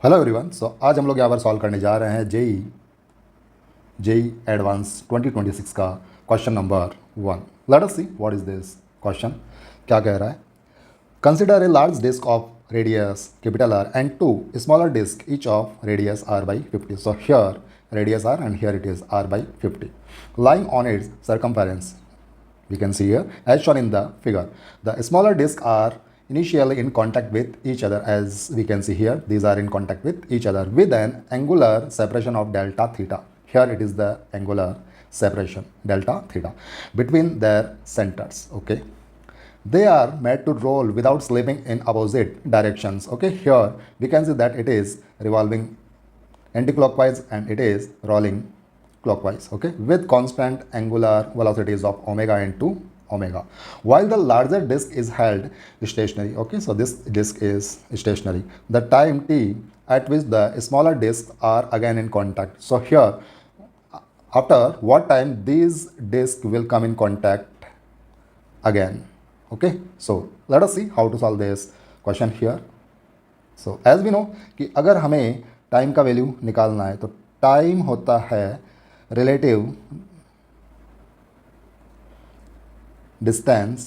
Hello everyone. आज हम लोग यहाँ पर सॉल्व करने जा रहे हैं जेई एडवांस 2026 का question number 1। Let us see what is this question. क्या कह रहा है? Consider a large disk of radius capital R and two smaller disk each of radius R by 50. So here radius R and here it is R by 50 lying on its circumference. We can see here as shown in the figure. The smaller discs are initially in contact with each other, as we can see here. These are in contact with each other with an angular separation of delta theta. Here it is the angular separation delta theta between their centers. Okay, they are made to roll without slipping in opposite directions. Okay, here we can see that it is revolving anticlockwise and it is rolling clockwise, okay, with constant angular velocities of omega into omega, while the larger disk is held stationary. Okay, so this disk is stationary. The time t at which the smaller disks are again in contact. So here, after what time these disks will come in contact again? Okay, so let us see how to solve this question here. So as we know कि अगर हमें time का value निकालना है तो time होता है relative distance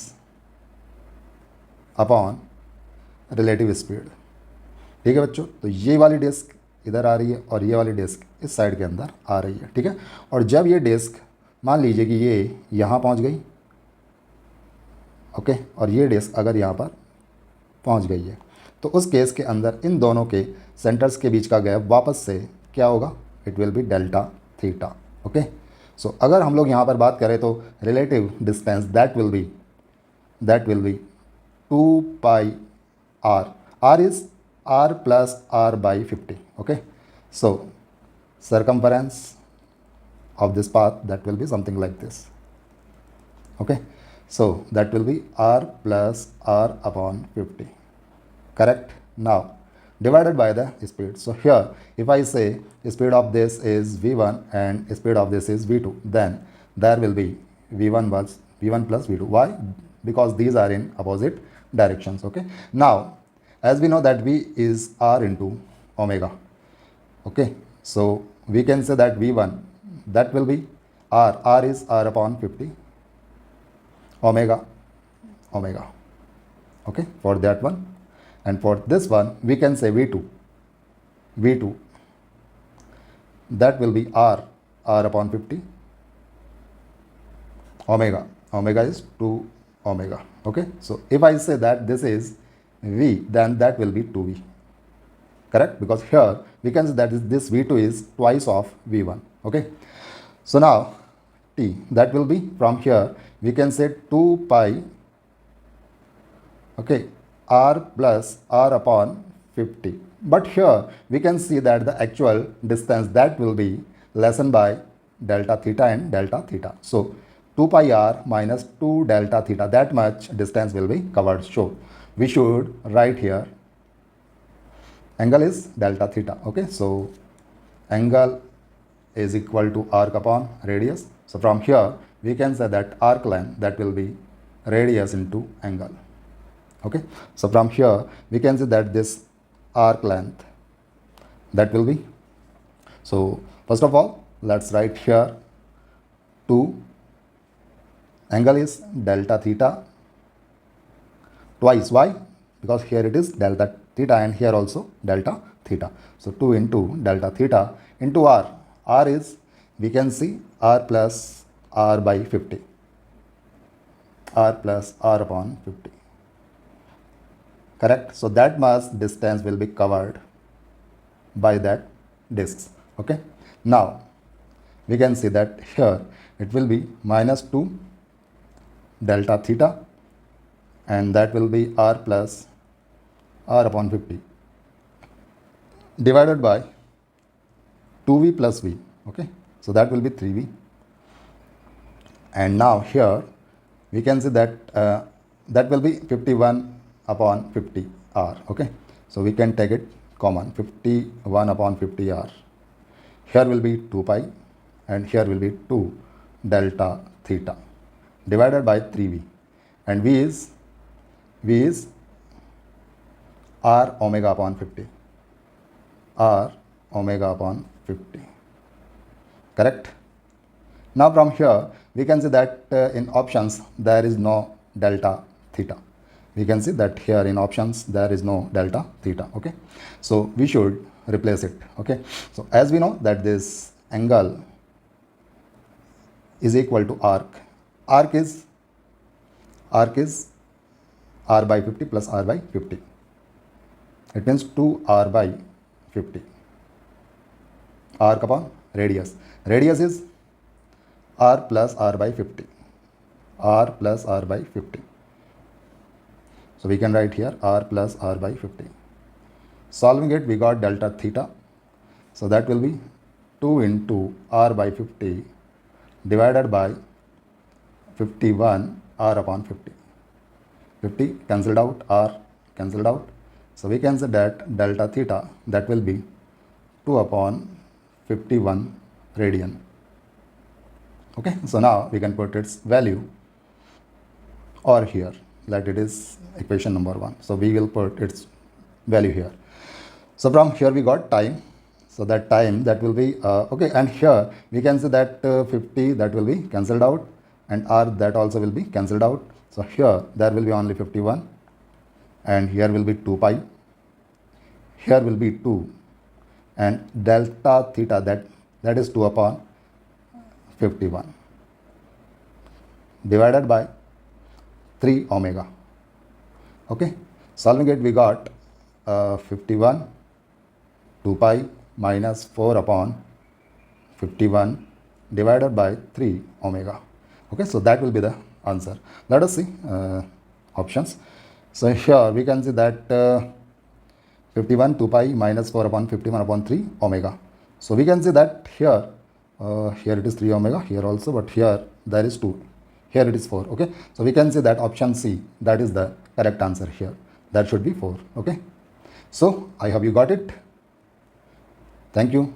upon relative speed. ठीक है बच्चों, तो ये वाली डिस्क इधर आ रही है और ये वाली डिस्क इस साइड के अंदर आ रही है। ठीक है, और जब ये डिस्क मान लीजिए कि ये यहाँ पहुँच गई, ओके, और ये डिस्क अगर यहाँ पर पहुँच गई है तो उस केस के अंदर इन दोनों के सेंटर्स के बीच का गैप वापस से क्या होगा? It will be delta theta. Okay, so अगर हम लोग यहाँ पर बात करें तो relative distance that will be 2 pi R. R is R plus R by 50. Okay, so circumference of this path that will be something like this. Okay, so that will be r plus r upon 50. Correct? Now divided by the speed. So here if I say speed of this is v1 and speed of this is v2, then there will be v1 plus v2. Why? Because these are in opposite directions. Okay, now as we know that v is r into omega. Okay, so we can say that v1 that will be r is r upon 50 omega. Okay, for that one. And for this one we can say v2 that will be r upon 50 omega is 2 omega. Okay, so if I say that this is v, then that will be 2v. Correct? Because here we can say that this v2 is twice of v1. Okay, so now t that will be, from here we can say 2 pi, okay, r plus r upon 50. But here we can see that the actual distance that will be lessened by delta theta and delta theta. So 2 pi r minus 2 delta theta, that much distance will be covered. So we should write here angle is delta theta. Okay, so angle is equal to arc upon radius. So from here we can say that arc length that will be radius into angle. Okay, so from here we can say that this arc length that will be, so first of all let's write here 2, angle is delta theta twice. Why? Because here it is delta theta and here also delta theta. So 2 into delta theta into r is, we can see r plus r by 50, r plus r upon 50. Correct? So that much distance will be covered by that discs. Okay, now we can see that here it will be minus 2 delta theta and that will be r plus r upon 50 divided by 2v plus v. Okay, so that will be 3v. And now here we can see that that will be 51 upon 50 r. Okay, so we can take it common, 51 upon 50 r. Here will be 2 pi and here will be 2 delta theta divided by 3v, and v is r omega upon 50. r omega upon 50. Correct? Now from here we can see that in options there is no delta theta. We can see that here in options there is no delta theta. Okay, so we should replace it. Okay, so as we know that this angle is equal to arc. Arc is r by 50 plus r by 50. It means 2r by 50. Arc upon radius. Radius is r plus r by 50. R plus r by 50. So we can write here r plus r by 50. Solving it, we got delta theta. So that will be 2 into r by 50 divided by 51 r upon 50. 50 cancelled out, r cancelled out. So we can say that delta theta, that will be 2 upon 51 radian. Okay, so now we can put its value or here, that it is equation number 1. So we will put its value here. So from here we got time. So that time, that will be okay, and here we can say that 50, that will be cancelled out, and r, that also will be cancelled out. So here there will be only 51, and here will be 2 pi, here will be 2, and delta theta, that is 2 upon 51 divided by 3 omega. Okay, solving it, we got 51 2 pi minus 4 upon 51 divided by 3 omega. Okay, so that will be the answer. Let us see options. So here we can see that 51 2 pi minus 4 upon 51 upon 3 omega. So we can see that here here it is 3 omega, here also, but here there is 2, here it is 4. Okay, so we can say that option C, that is the correct answer here. That should be 4. Okay, so I hope you got it. Thank you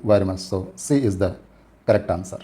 very much. So C is the correct answer.